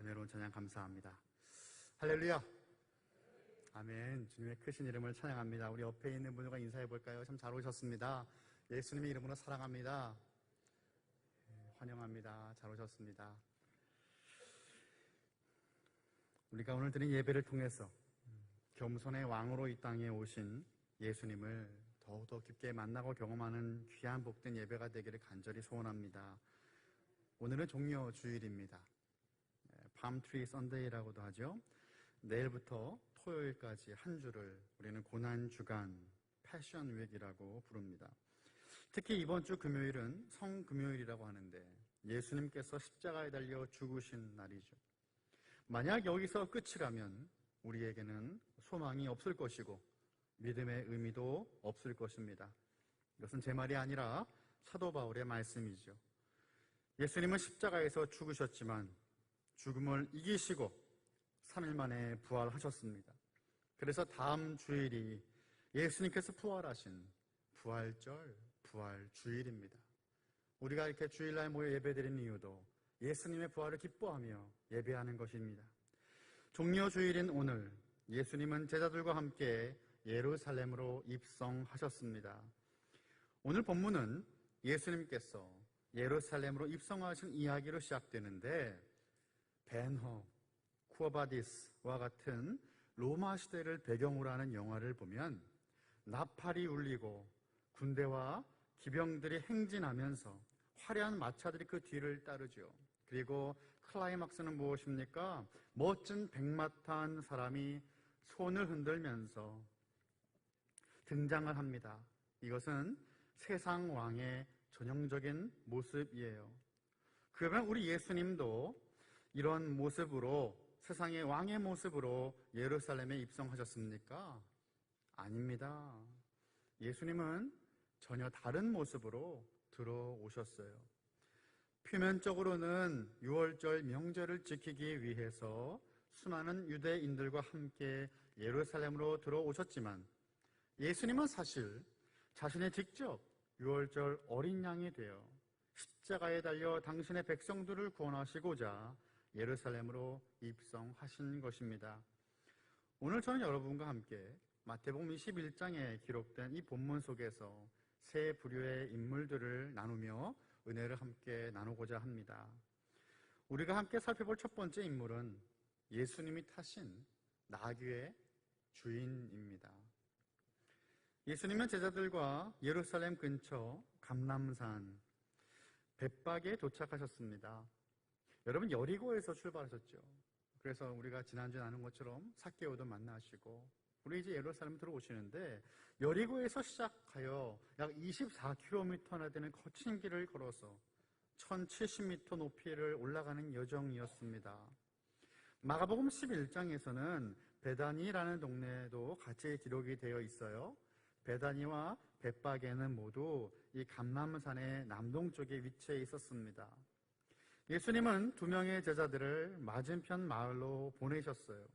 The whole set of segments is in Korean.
은혜로운 찬양 감사합니다. 할렐루야. 아멘. 주님의 크신 이름을 찬양합니다. 우리 옆에 있는 분들과 인사해 볼까요? 참 잘 오셨습니다. 예수님의 이름으로 사랑합니다. 환영합니다. 잘 오셨습니다. 우리가 오늘 드린 예배를 통해서 겸손의 왕으로 이 땅에 오신 예수님을 더욱더 깊게 만나고 경험하는 귀한 복된 예배가 되기를 간절히 소원합니다. 오늘은 종려 주일입니다. 밤트리 선데이라고도 하죠. 내일부터 토요일까지 한 주를 우리는 고난주간, 패션 윅이라고 부릅니다. 특히 이번 주 금요일은 성금요일이라고 하는데 예수님께서 십자가에 달려 죽으신 날이죠. 만약 여기서 끝이라면 우리에게는 소망이 없을 것이고 믿음의 의미도 없을 것입니다. 이것은 제 말이 아니라 사도 바울의 말씀이죠. 예수님은 십자가에서 죽으셨지만 죽음을 이기시고 3일 만에 부활하셨습니다. 그래서 다음 주일이 예수님께서 부활하신 부활절, 부활주일입니다. 우리가 이렇게 주일날 모여 예배드리는 이유도 예수님의 부활을 기뻐하며 예배하는 것입니다. 종려주일인 오늘 예수님은 제자들과 함께 예루살렘으로 입성하셨습니다. 오늘 본문은 예수님께서 예루살렘으로 입성하신 이야기로 시작되는데 벤허, 쿠어바디스와 같은 로마 시대를 배경으로 하는 영화를 보면 나팔이 울리고 군대와 기병들이 행진하면서 화려한 마차들이 그 뒤를 따르죠. 그리고 클라이막스는 무엇입니까? 멋진 백마탄 사람이 손을 흔들면서 등장을 합니다. 이것은 세상 왕의 전형적인 모습이에요. 그러면 우리 예수님도 이런 모습으로, 세상의 왕의 모습으로 예루살렘에 입성하셨습니까? 아닙니다. 예수님은 전혀 다른 모습으로 들어오셨어요. 표면적으로는 유월절 명절을 지키기 위해서 수많은 유대인들과 함께 예루살렘으로 들어오셨지만 예수님은 사실 자신이 직접 유월절 어린 양이 되어 십자가에 달려 당신의 백성들을 구원하시고자 예루살렘으로 입성하신 것입니다. 오늘 저는 여러분과 함께 마태복음 21장에 기록된 이 본문 속에서 세 부류의 인물들을 나누며 은혜를 함께 나누고자 합니다. 우리가 함께 살펴볼 첫 번째 인물은 예수님이 타신 나귀의 주인입니다. 예수님은 제자들과 예루살렘 근처 감람산 벳박에 도착하셨습니다. 여러분, 여리고에서 출발하셨죠. 그래서 우리가 지난주에 나눈 것처럼 삭개오도 만나시고 우리 이제 예루살렘 들어오시는데 여리고에서 시작하여 약 24km나 되는 거친 길을 걸어서 1070m 높이를 올라가는 여정이었습니다. 마가복음 11장에서는 베다니라는 동네도 같이 기록이 되어 있어요. 베다니와 벳박에는 모두 이 감람산의 남동쪽에 위치해 있었습니다. 예수님은 두 명의 제자들을 맞은편 마을로 보내셨어요.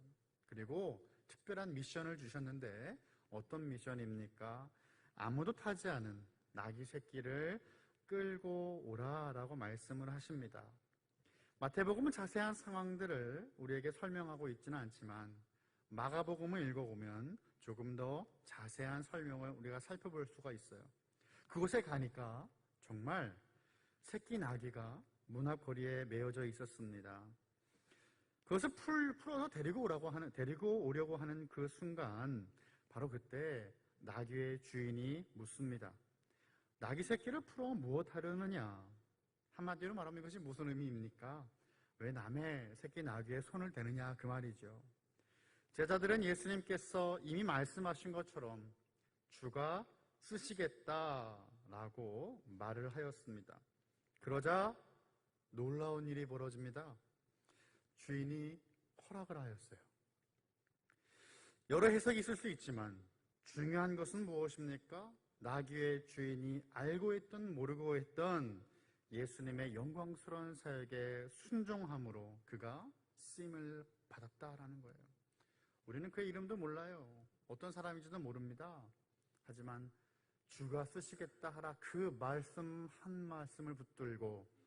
그리고 특별한 미션을 주셨는데 어떤 미션입니까? 아무도 타지 않은 나귀 새끼를 끌고 오라라고 말씀을 하십니다. 마태복음은 자세한 상황들을 우리에게 설명하고 있지는 않지만 마가복음을 읽어보면 조금 더 자세한 설명을 우리가 살펴볼 수가 있어요. 그곳에 가니까 정말 새끼 나귀가 문 앞 거리에 메어져 있었습니다. 그것을 풀어서 데리고 오려고 하는 그 순간 바로 그때 나귀의 주인이 묻습니다. 나귀 새끼를 풀어 무엇 하려느냐? 한마디로 말하면 이것이 무슨 의미입니까? 왜 남의 새끼 나귀에 손을 대느냐 그 말이죠. 제자들은 예수님께서 이미 말씀하신 것처럼 주가 쓰시겠다라고 말을 하였습니다. 그러자 놀라운 일이 벌어집니다. 주인이 허락을 하였어요. 여러 해석이 있을 수 있지만 중요한 것은 무엇입니까? 나귀의 주인이 알고 있던 모르고 했던 예수님의 영광스러운 사역에 순종함으로 그가 쓰임을 받았다라는 거예요. 우리는 그의 이름도 몰라요. 어떤 사람인지도 모릅니다. 하지만 주가 쓰시겠다 하라 그 말씀 한 말씀을 붙들고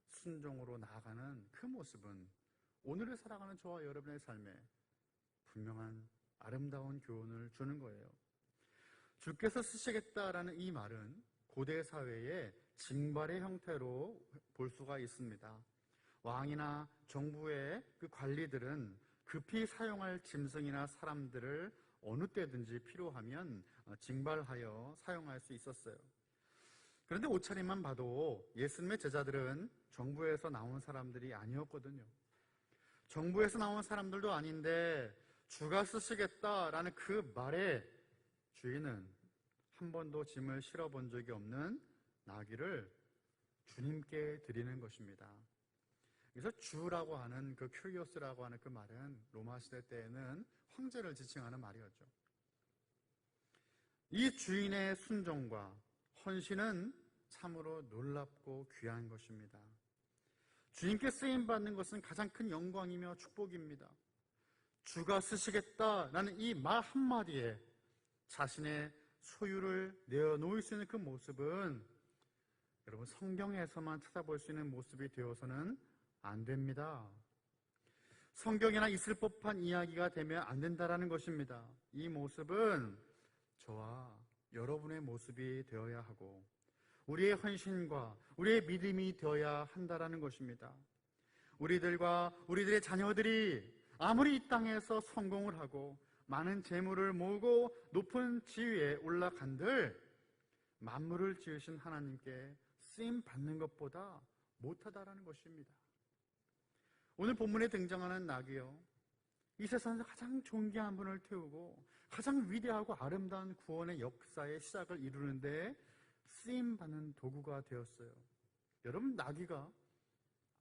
순종으로 나아가는 그 모습은 오늘을 살아가는 저와 여러분의 삶에 분명한 아름다운 교훈을 주는 거예요. 주께서 쓰시겠다라는 이 말은 고대 사회의 징발의 형태로 볼 수가 있습니다. 왕이나 정부의 그 관리들은 급히 사용할 짐승이나 사람들을 어느 때든지 필요하면 징발하여 사용할 수 있었어요. 그런데 옷차림만 봐도 예수님의 제자들은 정부에서 나온 사람들이 아니었거든요. 정부에서 나온 사람들도 아닌데 주가 쓰시겠다라는 그 말의 주인은 한 번도 짐을 실어본 적이 없는 나귀를 주님께 드리는 것입니다. 그래서 주라고 하는 그 큐리오스라고 하는 그 말은 로마 시대 때에는 황제를 지칭하는 말이었죠. 이 주인의 순종과 헌신은 참으로 놀랍고 귀한 것입니다. 주님께 쓰임받는 것은 가장 큰 영광이며 축복입니다. 주가 쓰시겠다라는 이 말 한마디에 자신의 소유를 내어놓을 수 있는 그 모습은 여러분 성경에서만 찾아볼 수 있는 모습이 되어서는 안 됩니다. 성경에나 있을 법한 이야기가 되면 안 된다라는 것입니다. 이 모습은 저와 여러분의 모습이 되어야 하고 우리의 헌신과 우리의 믿음이 되어야 한다라는 것입니다. 우리들과 우리들의 자녀들이 아무리 이 땅에서 성공을 하고 많은 재물을 모으고 높은 지위에 올라간들 만물을 지으신 하나님께 쓰임 받는 것보다 못하다라는 것입니다. 오늘 본문에 등장하는 나귀요, 이 세상에서 가장 존귀한 분을 태우고 가장 위대하고 아름다운 구원의 역사의 시작을 이루는데 쓰임받는 도구가 되었어요. 여러분, 나귀가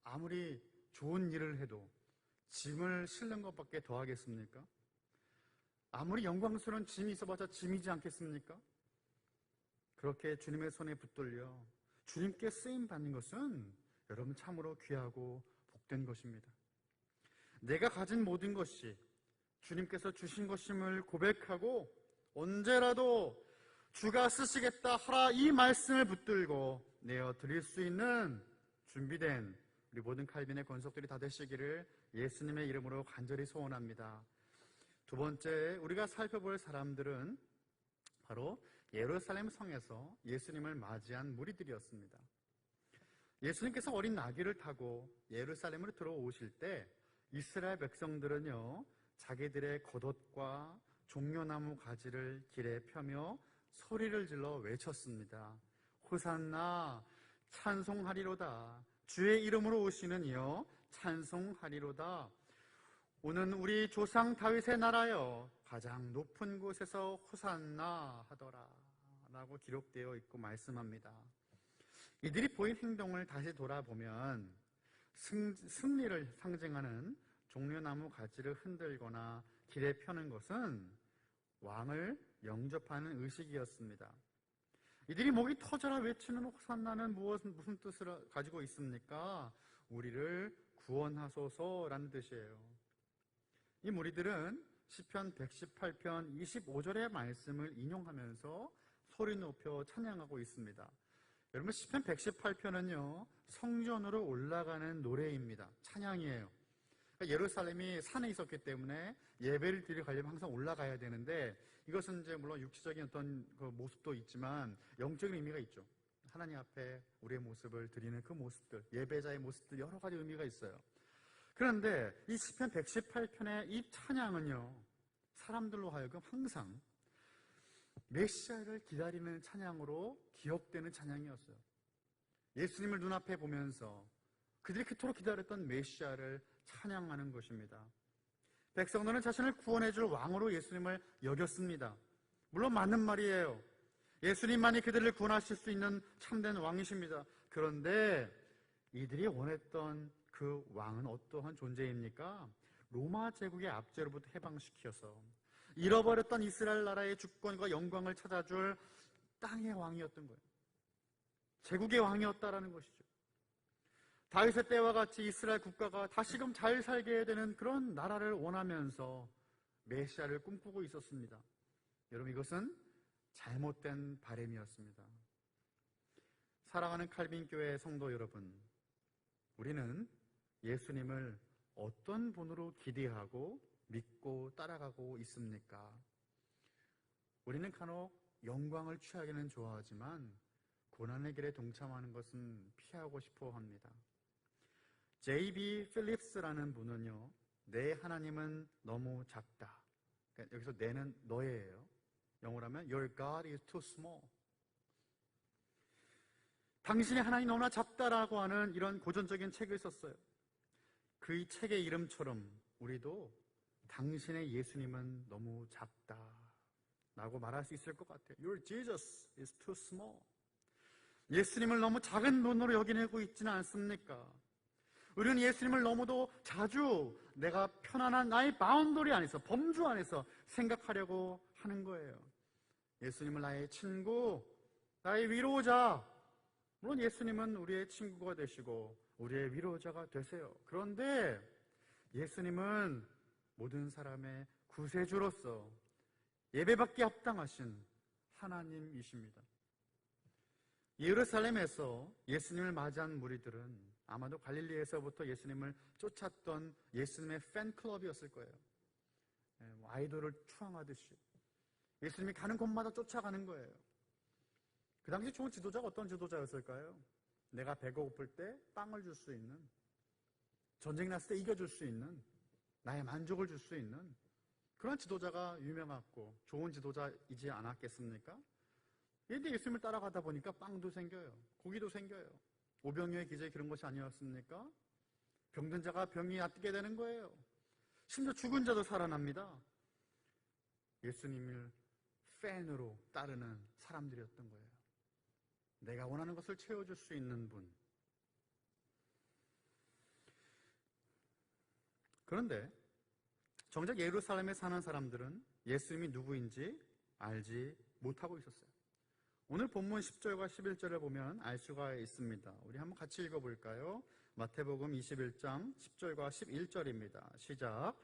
아무리 좋은 일을 해도 짐을 실는 것밖에 더 하겠습니까? 아무리 영광스러운 짐이 있어봤자 짐이지 않겠습니까? 그렇게 주님의 손에 붙들려 주님께 쓰임받는 것은 여러분 참으로 귀하고 복된 것입니다. 내가 가진 모든 것이 주님께서 주신 것임을 고백하고 언제라도 주가 쓰시겠다 하라 이 말씀을 붙들고 내어드릴 수 있는 준비된 우리 모든 칼빈의 권속들이 다 되시기를 예수님의 이름으로 간절히 소원합니다. 두 번째, 우리가 살펴볼 사람들은 바로 예루살렘 성에서 예수님을 맞이한 무리들이었습니다. 예수님께서 어린 나귀를 타고 예루살렘으로 들어오실 때 이스라엘 백성들은요, 자기들의 겉옷과 종려나무 가지를 길에 펴며 소리를 질러 외쳤습니다. 호산나, 찬송하리로다. 주의 이름으로 오시는 이여 찬송하리로다. 오는 우리 조상 다윗의 나라여 가장 높은 곳에서 호산나 하더라 라고 기록되어 있고 말씀합니다. 이들이 보인 행동을 다시 돌아보면 승리를 상징하는 종려나무 가지를 흔들거나 길에 펴는 것은 왕을 영접하는 의식이었습니다. 이들이 목이 터져라 외치는 호산나는 무슨 뜻을 가지고 있습니까? 우리를 구원하소서라는 뜻이에요. 이 무리들은 시편 118편 25절의 말씀을 인용하면서 소리 높여 찬양하고 있습니다. 여러분, 시편 118편은요 성전으로 올라가는 노래입니다. 찬양이에요. 그러니까 예루살렘이 산에 있었기 때문에 예배를 드리러 가려면 항상 올라가야 되는데, 이것은 이제 물론 육체적인 어떤 그 모습도 있지만 영적인 의미가 있죠. 하나님 앞에 우리의 모습을 드리는 그 모습들, 예배자의 모습들, 여러 가지 의미가 있어요. 그런데 이 시편 118편의 이 찬양은요, 사람들로 하여금 항상 메시아를 기다리는 찬양으로 기억되는 찬양이었어요. 예수님을 눈앞에 보면서 그들이 그토록 기다렸던 메시아를 찬양하는 것입니다. 백성들은 자신을 구원해줄 왕으로 예수님을 여겼습니다. 물론 맞는 말이에요. 예수님만이 그들을 구원하실 수 있는 참된 왕이십니다. 그런데 이들이 원했던 그 왕은 어떠한 존재입니까? 로마 제국의 압제로부터 해방시켜서 잃어버렸던 이스라엘 나라의 주권과 영광을 찾아줄 땅의 왕이었던 거예요. 제국의 왕이었다라는 것이죠. 다윗의 때와 같이 이스라엘 국가가 다시금 잘 살게 되는 그런 나라를 원하면서 메시아를 꿈꾸고 있었습니다. 여러분, 이것은 잘못된 바람이었습니다. 사랑하는 칼빈교회 성도 여러분, 우리는 예수님을 어떤 분으로 기대하고 믿고 따라가고 있습니까? 우리는 간혹 영광을 취하기는 좋아하지만 고난의 길에 동참하는 것은 피하고 싶어 합니다. J.B. 필립스라는 분은요, 내 하나님은 너무 작다. 그러니까 여기서 내는 너예요. 영어로 하면 Your God is too small. 당신의 하나님이 너무나 작다라고 하는 이런 고전적인 책을 썼어요. 그 책의 이름처럼 우리도 당신의 예수님은 너무 작다 라고 말할 수 있을 것 같아요. Your Jesus is too small. 예수님을 너무 작은 눈으로 여기고 있지는 않습니까? 우리는 예수님을 너무도 자주 내가 편안한 나의 바운더리 안에서, 범주 안에서 생각하려고 하는 거예요. 예수님을 나의 친구, 나의 위로자. 물론 예수님은 우리의 친구가 되시고 우리의 위로자가 되세요. 그런데 예수님은 모든 사람의 구세주로서 예배받기 합당하신 하나님이십니다. 예루살렘에서 예수님을 맞이한 무리들은 아마도 갈릴리에서부터 예수님을 쫓았던 예수님의 팬클럽이었을 거예요. 아이돌을 추앙하듯이 예수님이 가는 곳마다 쫓아가는 거예요. 그 당시 좋은 지도자가 어떤 지도자였을까요? 내가 배가 고플 때 빵을 줄 수 있는, 전쟁 났을 때 이겨줄 수 있는, 나의 만족을 줄 수 있는 그런 지도자가 유명하고 좋은 지도자이지 않았겠습니까? 그런데 예수님을 따라가다 보니까 빵도 생겨요. 고기도 생겨요. 오병이어의 기적이 그런 것이 아니었습니까? 병든 자가 병이 낫게 되는 거예요. 심지어 죽은 자도 살아납니다. 예수님을 팬으로 따르는 사람들이었던 거예요. 내가 원하는 것을 채워줄 수 있는 분. 그런데 정작 예루살렘에 사는 사람들은 예수님이 누구인지 알지 못하고 있었어요. 오늘 본문 10절과 11절을 보면 알 수가 있습니다. 우리 한번 같이 읽어볼까요? 마태복음 21장 10절과 11절입니다. 시작.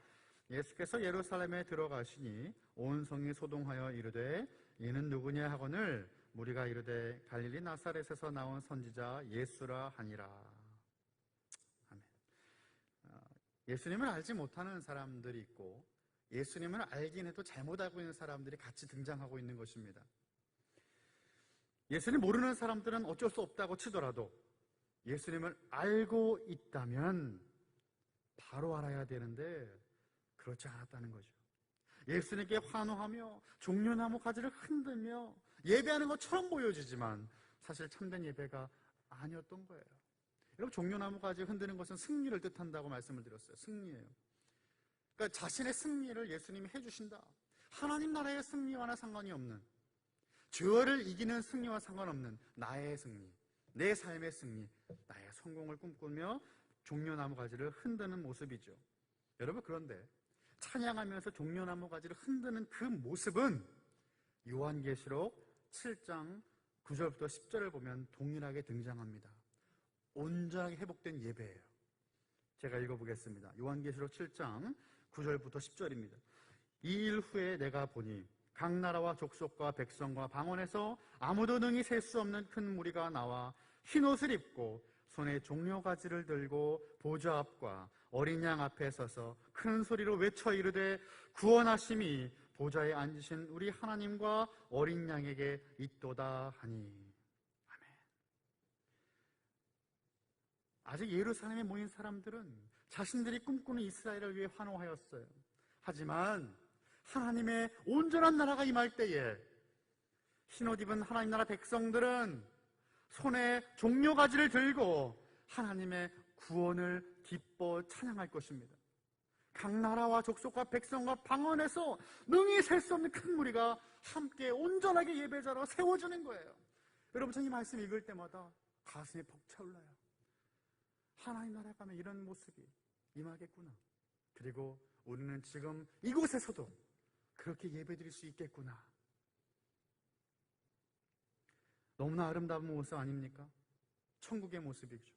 예수께서 예루살렘에 들어가시니 온 성이 소동하여 이르되 이는 누구냐 하거늘 무리가 이르되 갈릴리 나사렛에서 나온 선지자 예수라 하니라. 아멘. 예수님을 알지 못하는 사람들이 있고 예수님을 알긴 해도 잘못 알고 있는 사람들이 같이 등장하고 있는 것입니다. 예수님 모르는 사람들은 어쩔 수 없다고 치더라도 예수님을 알고 있다면 바로 알아야 되는데 그렇지 않았다는 거죠. 예수님께 환호하며 종려나무 가지를 흔들며 예배하는 것처럼 보여지지만 사실 참된 예배가 아니었던 거예요. 여러분, 종려나무 가지 흔드는 것은 승리를 뜻한다고 말씀을 드렸어요. 승리예요. 그러니까 자신의 승리를 예수님이 해주신다. 하나님 나라의 승리와는 상관이 없는, 죄를 이기는 승리와 상관없는 나의 승리, 내 삶의 승리, 나의 성공을 꿈꾸며 종려나무 가지를 흔드는 모습이죠. 여러분, 그런데 찬양하면서 종려나무 가지를 흔드는 그 모습은 요한계시록 7장 9절부터 10절을 보면 동일하게 등장합니다. 온전하게 회복된 예배예요. 제가 읽어보겠습니다. 요한계시록 7장 9절부터 10절입니다. 이 일 후에 내가 보니 각 나라와 족속과 백성과 방언에서 아무도 능히 셀 수 없는 큰 무리가 나와 흰옷을 입고 손에 종려가지를 들고 보좌 앞과 어린 양 앞에 서서 큰 소리로 외쳐 이르되 구원하심이 보좌에 앉으신 우리 하나님과 어린 양에게 있도다 하니. 아멘. 아직 예루살렘에 모인 사람들은 자신들이 꿈꾸는 이스라엘을 위해 환호하였어요. 하지만 하나님의 온전한 나라가 임할 때에 흰옷 입은 하나님 나라 백성들은 손에 종려가지를 들고 하나님의 구원을 기뻐 찬양할 것입니다. 각 나라와 족속과 백성과 방언에서 능히 셀 수 없는 큰 무리가 함께 온전하게 예배자로 세워주는 거예요. 여러분, 전 이 말씀 읽을 때마다 가슴이 벅차올라요. 하나님 나라에 가면 이런 모습이 임하겠구나. 그리고 우리는 지금 이곳에서도 그렇게 예배드릴 수 있겠구나. 너무나 아름다운 모습 아닙니까? 천국의 모습이죠.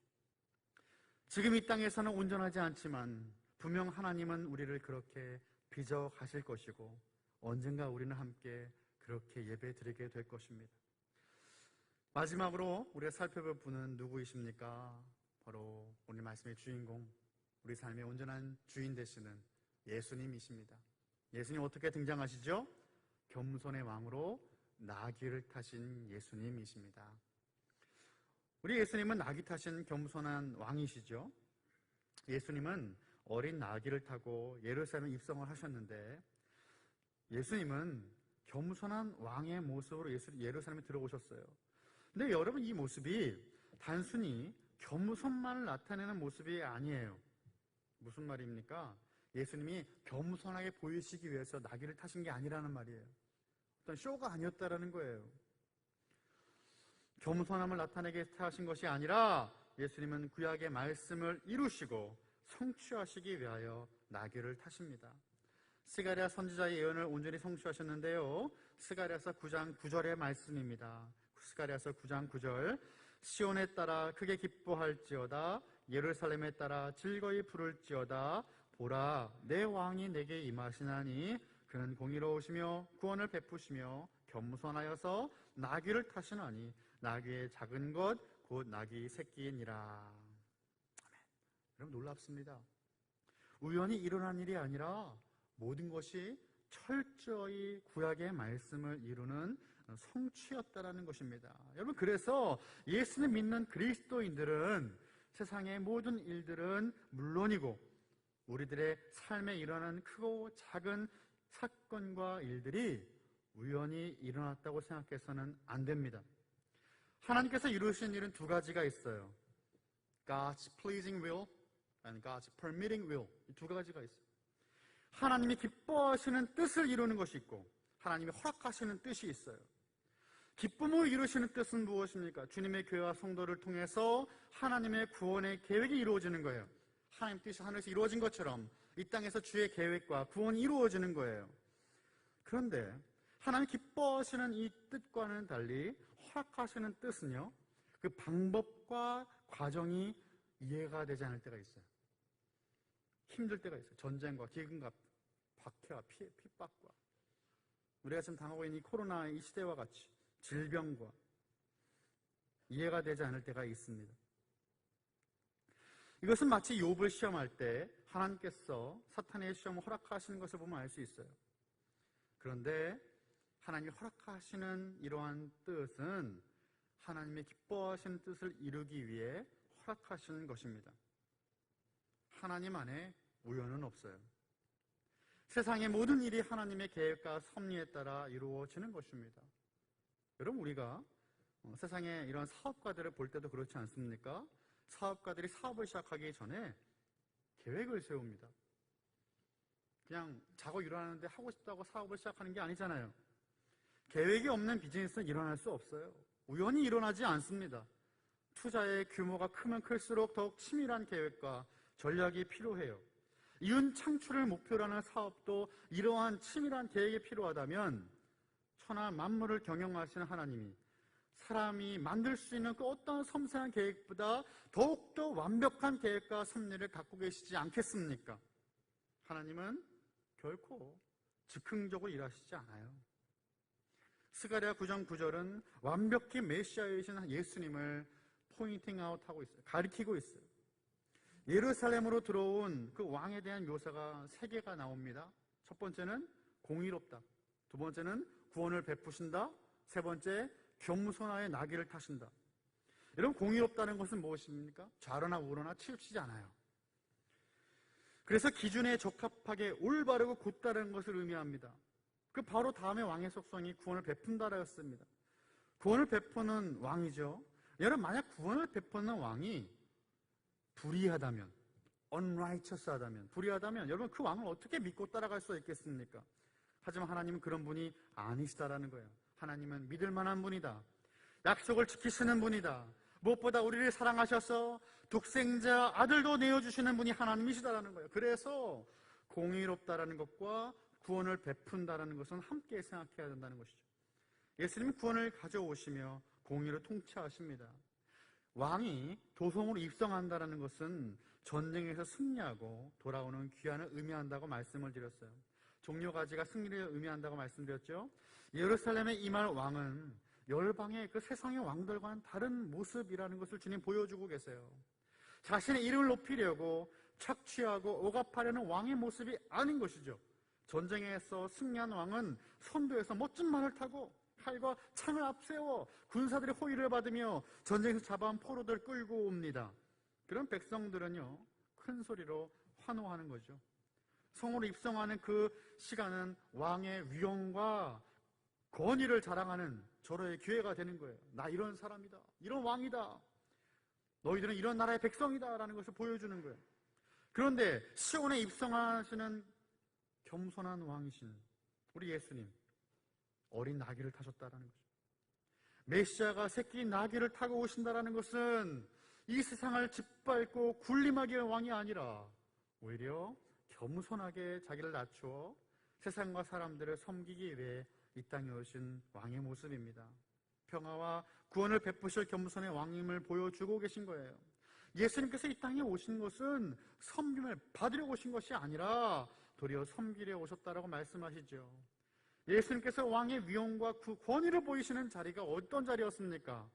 지금 이 땅에서는 온전하지 않지만 분명 하나님은 우리를 그렇게 빚어 가실 것이고 언젠가 우리는 함께 그렇게 예배 드리게 될 것입니다. 마지막으로 우리가 살펴볼 분은 누구이십니까? 바로 오늘 말씀의 주인공, 우리 삶의 온전한 주인 되시는 예수님이십니다. 예수님 어떻게 등장하시죠? 겸손의 왕으로 나귀를 타신 예수님이십니다. 우리 예수님은 나귀 타신 겸손한 왕이시죠. 예수님은 어린 나귀를 타고 예루살렘에 입성을 하셨는데 예수님은 겸손한 왕의 모습으로 예루살렘에 들어오셨어요. 근데 여러분, 이 모습이 단순히 겸손만을 나타내는 모습이 아니에요. 무슨 말입니까? 예수님이 겸손하게 보이시기 위해서 나귀를 타신 게 아니라는 말이에요. 어떤 쇼가 아니었다라는 거예요. 겸손함을 나타내게 하신 것이 아니라 예수님은 구약의 말씀을 이루시고 성취하시기 위하여 나귀를 타십니다. 스가랴 선지자의 예언을 온전히 성취하셨는데요. 스가랴서 9장 9절의 말씀입니다. 스가랴서 9장 9절, 시온에 따라 크게 기뻐할지어다, 예루살렘에 따라 즐거이 부를지어다. 보라, 내 왕이 내게 임하시나니 그는 공의로우시며 구원을 베푸시며 겸손하여서 나귀를 타시나니 나귀의 작은 것 곧 나귀 새끼이니라. 아멘. 여러분, 놀랍습니다. 우연히 일어난 일이 아니라 모든 것이 철저히 구약의 말씀을 이루는 성취였다라는 것입니다. 여러분, 그래서 예수를 믿는 그리스도인들은 세상의 모든 일들은 물론이고 우리들의 삶에 일어나는 크고 작은 사건과 일들이 우연히 일어났다고 생각해서는 안 됩니다. 하나님께서 이루신 일은 두 가지가 있어요. God's pleasing will and God's permitting will. 이 두 가지가 있어요. 하나님이 기뻐하시는 뜻을 이루는 것이 있고 하나님이 허락하시는 뜻이 있어요. 기쁨을 이루시는 뜻은 무엇입니까? 주님의 교회와 성도를 통해서 하나님의 구원의 계획이 이루어지는 거예요. 하나님 뜻이 하늘에서 이루어진 것처럼 이 땅에서 주의 계획과 구원이 이루어지는 거예요. 그런데 하나님 기뻐하시는 이 뜻과는 달리 허락하시는 뜻은요, 그 방법과 과정이 이해가 되지 않을 때가 있어요. 힘들 때가 있어요. 전쟁과 기근과 박해와 핍박과 우리가 지금 당하고 있는 이 코로나 이 시대와 같이 질병과 이해가 되지 않을 때가 있습니다. 이것은 마치 욥을 시험할 때 하나님께서 사탄의 시험을 허락하시는 것을 보면 알 수 있어요. 그런데 하나님이 허락하시는 이러한 뜻은 하나님의 기뻐하시는 뜻을 이루기 위해 허락하시는 것입니다. 하나님 안에 우연은 없어요. 세상의 모든 일이 하나님의 계획과 섭리에 따라 이루어지는 것입니다. 여러분, 우리가 세상에 이런 사업가들을 볼 때도 그렇지 않습니까? 사업가들이 사업을 시작하기 전에 계획을 세웁니다. 그냥 자고 일어나는데 하고 싶다고 사업을 시작하는 게 아니잖아요. 계획이 없는 비즈니스는 일어날 수 없어요. 우연히 일어나지 않습니다. 투자의 규모가 크면 클수록 더욱 치밀한 계획과 전략이 필요해요. 이윤 창출을 목표로 하는 사업도 이러한 치밀한 계획이 필요하다면 천하 만물을 경영하시는 하나님이 사람이 만들 수 있는 그 어떤 섬세한 계획보다 더욱더 완벽한 계획과 섭리를 갖고 계시지 않겠습니까? 하나님은 결코 즉흥적으로 일하시지 않아요. 스가랴 9장 9절은 완벽히 메시아이신 예수님을 포인팅 아웃하고 있어요. 가리키고 있어요. 예루살렘으로 들어온 그 왕에 대한 묘사가 3개가 나옵니다. 첫 번째는 공의롭다. 두 번째는 구원을 베푸신다. 세 번째, 겸손하게 나귀를 타신다. 여러분, 공의롭다는 것은 무엇입니까? 좌로나 우로나 치우치지 않아요. 그래서 기준에 적합하게 올바르고 곧다른 것을 의미합니다. 그 바로 다음에 왕의 속성이 구원을 베푼다라고 했습니다. 구원을 베푸는 왕이죠. 여러분, 만약 구원을 베푸는 왕이 불의하다면, unrighteous하다면, 불의하다면 여러분, 그 왕을 어떻게 믿고 따라갈 수 있겠습니까? 하지만 하나님은 그런 분이 아니시다라는 거예요. 하나님은 믿을 만한 분이다. 약속을 지키시는 분이다. 무엇보다 우리를 사랑하셔서 독생자 아들도 내어주시는 분이 하나님이시다라는 거예요. 그래서 공의롭다라는 것과 구원을 베푼다라는 것은 함께 생각해야 된다는 것이죠. 예수님은 구원을 가져오시며 공의를 통치하십니다. 왕이 도성으로 입성한다는 것은 전쟁에서 승리하고 돌아오는 귀환을 의미한다고 말씀을 드렸어요. 종려가지가 승리를 의미한다고 말씀드렸죠. 예루살렘에 임할 왕은 열방의 그 세상의 왕들과는 다른 모습이라는 것을 주님 보여주고 계세요. 자신의 이름을 높이려고 착취하고 억압하려는 왕의 모습이 아닌 것이죠. 전쟁에서 승리한 왕은 선도에서 멋진 말을 타고 칼과 창을 앞세워 군사들의 호의를 받으며 전쟁에서 잡아온 포로들 끌고 옵니다. 그런 백성들은요, 큰 소리로 환호하는 거죠. 성으로 입성하는 그 시간은 왕의 위엄과 권위를 자랑하는 절호의 기회가 되는 거예요. 나 이런 사람이다, 이런 왕이다, 너희들은 이런 나라의 백성이다 라는 것을 보여주는 거예요. 그런데 시온에 입성하시는 겸손한 왕이신 우리 예수님, 어린 나귀를 타셨다라는 거죠. 메시아가 새끼 나귀를 타고 오신다라는 것은 이 세상을 짓밟고 군림하게 할 왕이 아니라 오히려 겸손하게 자기를 낮추어 세상과 사람들을 섬기기 위해 이 땅에 오신 왕의 모습입니다. 평화와 구원을 베푸실 겸손의 왕임을 보여주고 계신 거예요. 예수님께서 이 땅에 오신 것은 섬김을 받으려고 오신 것이 아니라 도리어 섬기려 오셨다라고 말씀하시죠. 예수님께서 왕의 위엄과 그 권위를 보이시는 자리가 어떤 자리였습니까?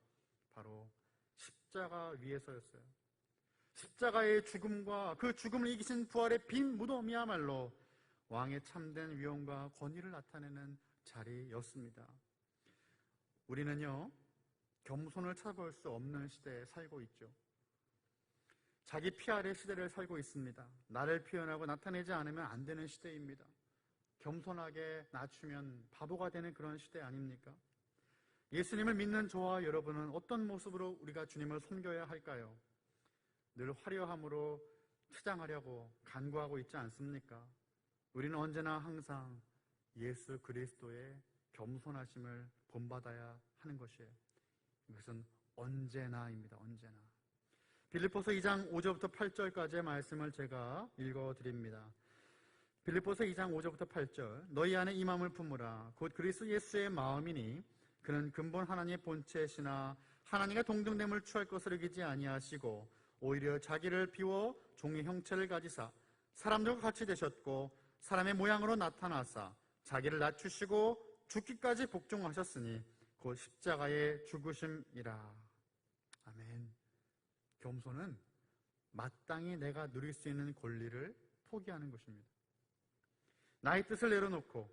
바로 십자가 위에서였어요. 십자가의 죽음과 그 죽음을 이기신 부활의 빈 무덤이야말로 왕의 참된 위엄과 권위를 나타내는 자리였습니다. 우리는요, 겸손을 찾아볼 수 없는 시대에 살고 있죠. 자기 PR의 시대를 살고 있습니다. 나를 표현하고 나타내지 않으면 안 되는 시대입니다. 겸손하게 낮추면 바보가 되는 그런 시대 아닙니까? 예수님을 믿는 저와 여러분은 어떤 모습으로 우리가 주님을 섬겨야 할까요? 늘 화려함으로 치장하려고 간구하고 있지 않습니까? 우리는 언제나 항상 예수 그리스도의 겸손하심을 본받아야 하는 것이에요. 이것은 언제나입니다. 언제나. 빌립보서 2장 5절부터 8절까지의 말씀을 제가 읽어드립니다. 빌립보서 2장 5절부터 8절. 너희 안에 이 마음을 품으라. 곧 그리스도 예수의 마음이니 그는 근본 하나님의 본체시나 하나님과 동등됨을 취할 것을 여기지 아니하시고 오히려 자기를 비워 종의 형체를 가지사 사람들과 같이 되셨고 사람의 모양으로 나타나사 자기를 낮추시고 죽기까지 복종하셨으니 곧 십자가의 죽으심이라. 아멘. 겸손은 마땅히 내가 누릴 수 있는 권리를 포기하는 것입니다. 나의 뜻을 내려놓고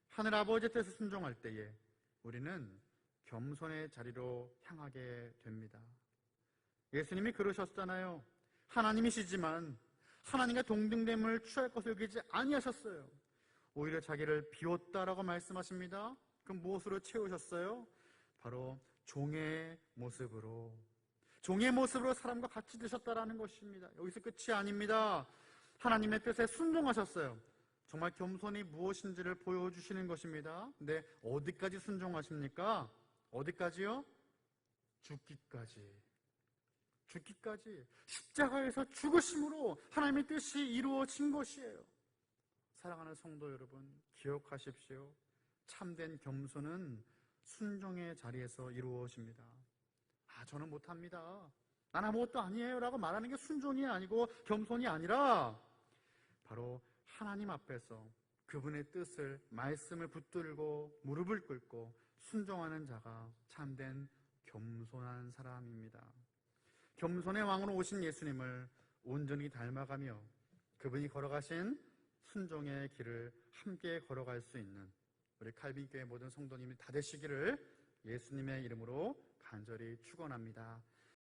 하늘 아버지의 뜻에 순종할 때에 우리는 겸손의 자리로 향하게 됩니다. 예수님이 그러셨잖아요. 하나님이시지만 하나님과 동등됨을 취할 것을 여기지 아니하셨어요. 오히려 자기를 비웠다라고 말씀하십니다. 그럼 무엇으로 채우셨어요? 바로 종의 모습으로. 종의 모습으로 사람과 같이 되셨다라는 것입니다. 여기서 끝이 아닙니다. 하나님의 뜻에 순종하셨어요. 정말 겸손이 무엇인지를 보여주시는 것입니다. 근데 어디까지 순종하십니까? 어디까지요? 죽기까지. 죽기까지. 십자가에서 죽으심으로 하나님의 뜻이 이루어진 것이에요. 사랑하는 성도 여러분, 기억하십시오. 참된 겸손은 순종의 자리에서 이루어집니다. 저는 못합니다. 난 아무것도 아니에요 라고 말하는 게 순종이 아니고 겸손이 아니라 바로 하나님 앞에서 그분의 뜻을, 말씀을 붙들고 무릎을 꿇고 순종하는 자가 참된 겸손한 사람입니다. 겸손의 왕으로 오신 예수님을 온전히 닮아가며 그분이 걸어가신 순종의 길을 함께 걸어갈 수 있는 우리 칼빈교회 모든 성도님이 다 되시기를 예수님의 이름으로 간절히 축원합니다.